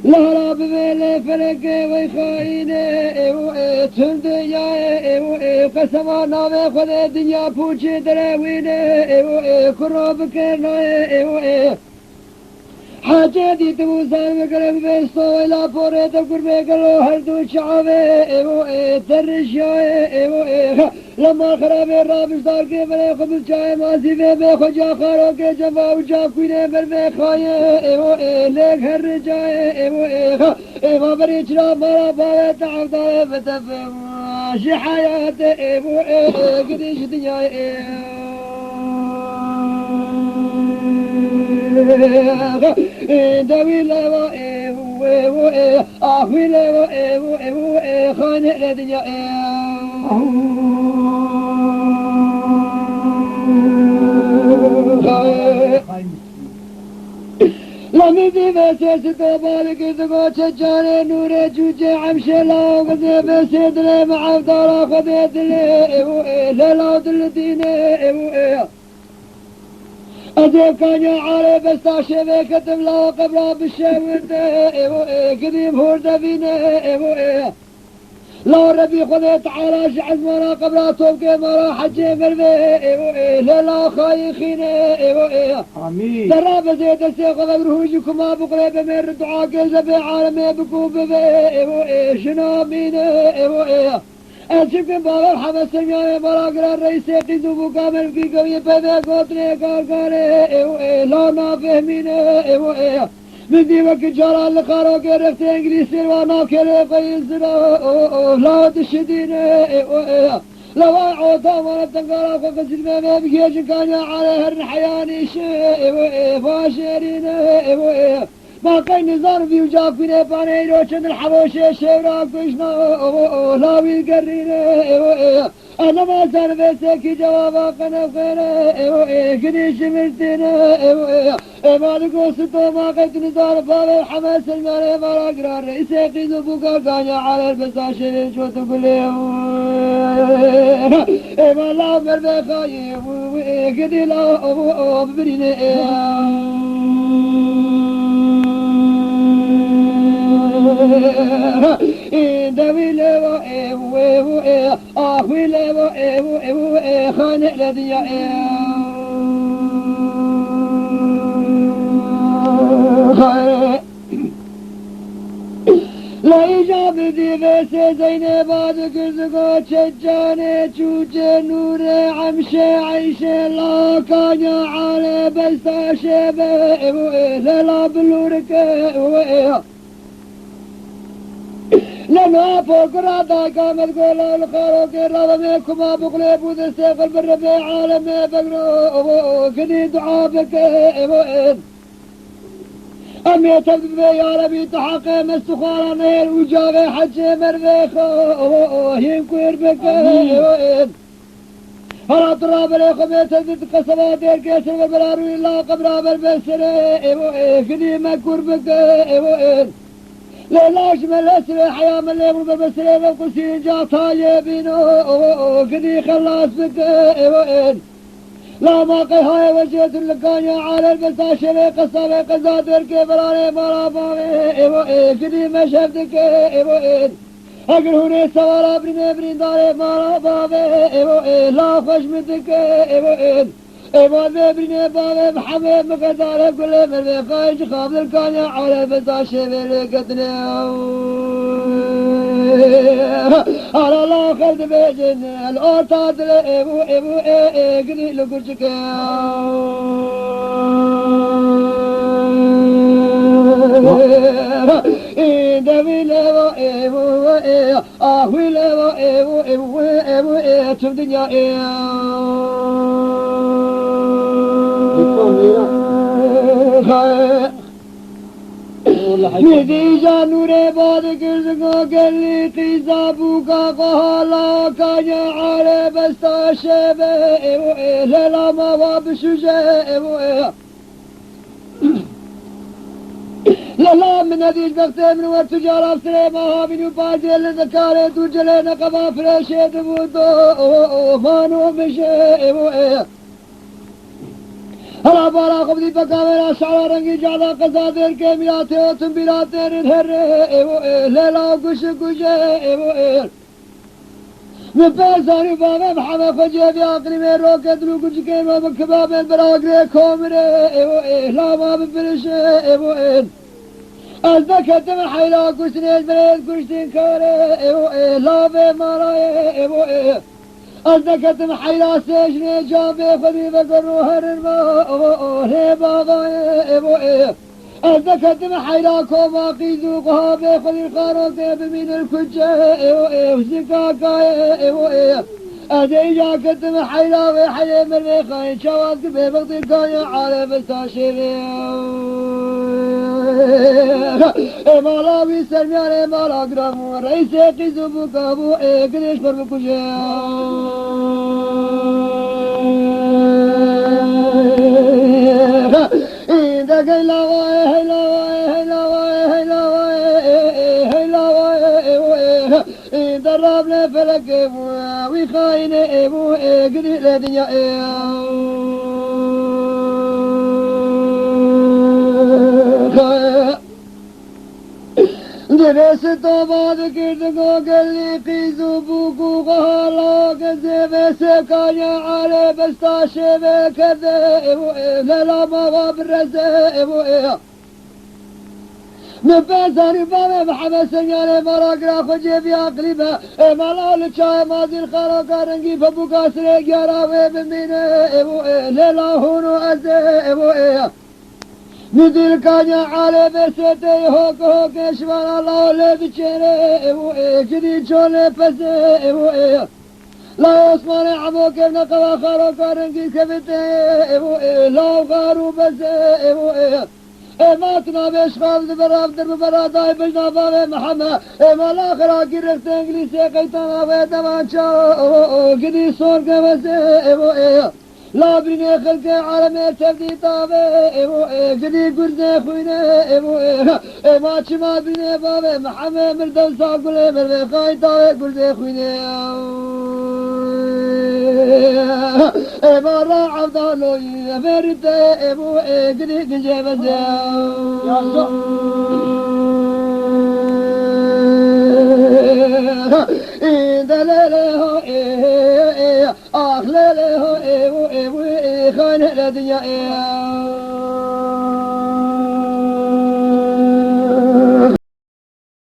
لا ببيل فلك ويخاينه تنديا قسمانا بخذ الدنيا بوشي دراوينه كروب كرنا حاجاتي توزان بقلب بيستو إلى فوريت القربة قلو هردو شعبه ترشيا لما خراب الرابش دار کے بلے خبز چائے ماسی بے خجا خارو کے جبا اجا کوئنے بر بے خائے لے گھر جائے ما بری چرا مارا بارے تعبدائے بتفهم شي حياتي قديش دنياي دوي لا اخوي لا خانق الدنيا لمدي بسيس تبارك ذقو تجاري نور جوجي عمشلا وغزي بسيد لي مع دارا خذيت لي لا دلدين أجيب كان يا عالي بستاشي كتب له قبل بالشاورد قديم هورد فينا لا ربي خذي تعالى شعز مرا قبل توبك مرا حجي مربي لا خايخين آمين ترى بزيد السيخ بروجكم ما بقريب من الدعاء قلب عالمي بكوب شنو مين أشوفكم بابا الحمد سمياني براقر الرئيس يقيدوا بكامل في قوية بذي قطري قارقاري لا نافهمين من ذي وقت جارة اللقارو كرفت انجليسي وانا كريقا يزرا لا تشدين لو عوضا وانا تنقارا فقصد ما بكيش كان على هرن حياني فاشرين ما كان نظام في وجاك في نباني روشن الحبوشة شورا كشنا لا ويقرين أنا ما زال بسكي جوابا قنا خير كديش مرتين ما لقوا ستو ما قد نزار بابا الحماس المالي مرا قرار رئيسي ذبوكا كان على البساشر شو تقول ما لا مرد خايف كدي لا أبو بريني دوي لوا أخوي لوا خانق الذي لا إجاب ذي بس زين بعد كرزقو تشجاني تشوجي نور عمشي عيشي لا كان على بس شبه لا بلورك لما فوق رادا قامت قولا الخارو كرا وميكما بقلي بود السيف البربي عالمي بقرو كذي دعابك أمي تبدي يا ربي تحقي مستخارا نير وجاغي حجي مربيخو ينكوير بك هلا تراب ليخو بيتبدي قصبا دير كيسر وبرارو الله قبرا بالبسر كذي مكور بك لا أجمل أسرع حياة من اللي يمر بسرع والقسين جا طايبين كذي خلاص بك لا ما قيهاي وجهت اللقانيا على البساشر قصر قزادر كبراني مرابا كذي ما شفتك أقل هوني سوارا برين داري مرابا لا خشمتك إباد ببرين باب محمد مقدار كل من خايج خاب الكانيا على بساشي بلقتنا على الله خلد بيجن الأوتاد إبو قدي لقرشك دمي لوا إبو أخوي لوا إبو تشوف دنيا ندی جانورے بعد گرزگو گلی قیزابو کا قہالا کانیا عالے بستا شیبے لیلا مواب شجے لا من هذيش بختي من والتجارة سليمها من يبادي لذكاري تجلين قبا فريشي دبوتو مانو مشي هلا بارا قبضي بكاميرا شعر رنگي جادا قصادر كاميراتي وتنبيراتي الهر ليلا وقش قش من بازاري بابا محمد خجي في عقلي من روكت لو قش كيما بكباب البراقري كومري لا ما بفرش أزدكت من حيلا كشتين بريد كشتين كاري لا بماراي أزدكت من حيلا سيشني جامي خذي بقروها الماء هي باباي أزدكت من حيلا كوما قيزوقها بخذي الخاروتي بمين الكجاء وزكاكاي أدي جاكت من حيلا وحي من ريخاي شوازك ببغضي كاي على بستاشيري مالاوي سرمياني مالا قرامو رئيسي قيزو بكابو قريش بربكوشي إذا قيلا واي هيلا واي هيلا واي هيلا واي هيلا واي إذا رابنا فلك ويخاين إبو قري لدنيا جنس تو بعد كردگو گلی قیزو بوکو غالا گزه بسه کایا علی بستاشه بکرده للا ما برزه من بازاري بابا محمد سنياني مراقرا خجي في عقلي با ملال چای مازی الخارا کارنگی فبو کاسره گیاراوی بمینه لیلا هونو ازه ندير كانيا على بسيتي هوك هوك شوان الله اللي بتشيري كدي شولي فسي لا عثمان عموك ابن قوا خارو كارنجي كفتي لا غارو بسي ما تنابيش خالد براب درب برا داي بجنا بابي محمد ما الاخر قرفت انجليسي قيتنا ويدمان شاو كدي صور كبسي لا بني خلق عالمي تبدي طابي قدي قرزي خويني ما ما بني بابي محمد مردو ساقلي مرمي خاين طابي قرزي خويني ما را عبدالو يفرد قدي قنجي بزي دلله آخ لله خان الدنيا